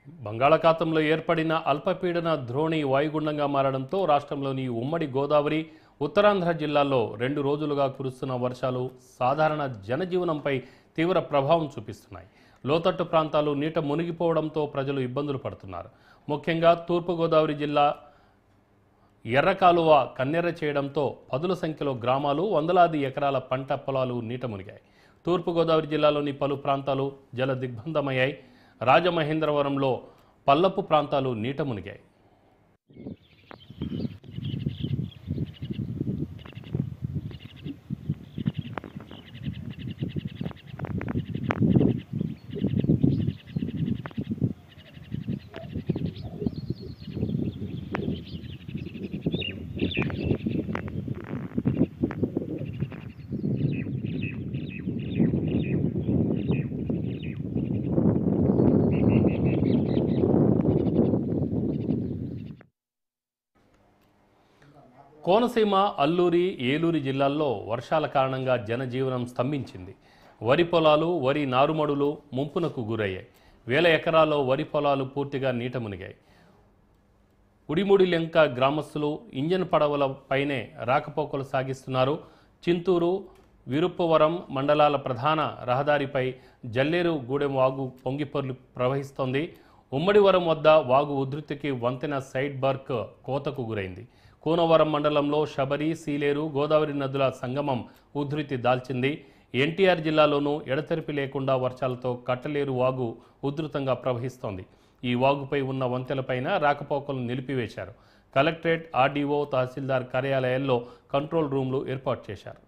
బంగాళాఖాతంలో ఏర్పడిన అల్పపీడన ద్రోణి వాయుగుండంగా మారడంతో రాష్ట్రంలోని ఉమ్మడి గోదావరి, ఉత్తరాంధ్ర జిల్లాల్లో 2 రోజులుగా కురుస్తున్న వర్షాలు సాధారణ జనజీవనంపై తీవ్ర ప్రభావం చూపిస్తున్నాయి. లోతట్టు ప్రాంతాలు నీట మునిగిపోవడంతో ప్రజలు ఇబ్బందులు పడుతున్నారు. ముఖ్యంగా తూర్పుగోదావరి జిల్లా ఎర్రకాలువ కన్నెర్ర చేయడంతో పదుల సంఖ్యలో గ్రామాలు, వందలాది ఎకరాల పంట పొలాలు నీట మునిగాయి. తూర్పుగోదావరి జిల్లాలోని పలు ప్రాంతాలు జల దిగ్బంధమయ్యాయి. రాజమహేంద్రవరంలో పల్లపు ప్రాంతాలు నీట మునిగాయి. కోనసీమ, అల్లూరి, ఏలూరు జిల్లాల్లో వర్షాల కారణంగా జనజీవనం స్తంభించింది. వరి పొలాలు, వరి నారుమడులు ముంపునకు గురయ్యాయి. వేల ఎకరాల్లో వరి పొలాలు పూర్తిగా నీట మునిగాయి. ఉడిముడిలెంక గ్రామస్తులు ఇంజన్ పడవల పైనే రాకపోకలు సాగిస్తున్నారు. చింతూరు, విరుప్పవరం మండలాల ప్రధాన రహదారిపై జల్లేరు గూడెం వాగు పొంగిపొర్లు ప్రవహిస్తోంది. ఉమ్మడివరం వద్ద వాగు ఉధృతికి వంతెన సైడ్ బర్క్ కోతకు గురైంది. కూనవరం మండలంలో శబరి, సీలేరు, గోదావరి నదుల సంగమం ఉధృతి దాల్చింది. ఎన్టీఆర్ జిల్లాలోనూ ఎడతెరిపి లేకుండా వర్షాలతో కట్టలేరు వాగు ఉధృతంగా ప్రవహిస్తోంది. ఈ వాగుపై ఉన్న వంతెనపైన రాకపోకలను నిలిపివేశారు. కలెక్టరేట్, ఆర్డీఓ, తహసీల్దార్ కార్యాలయాల్లో కంట్రోల్ రూమ్లు ఏర్పాటు చేశారు.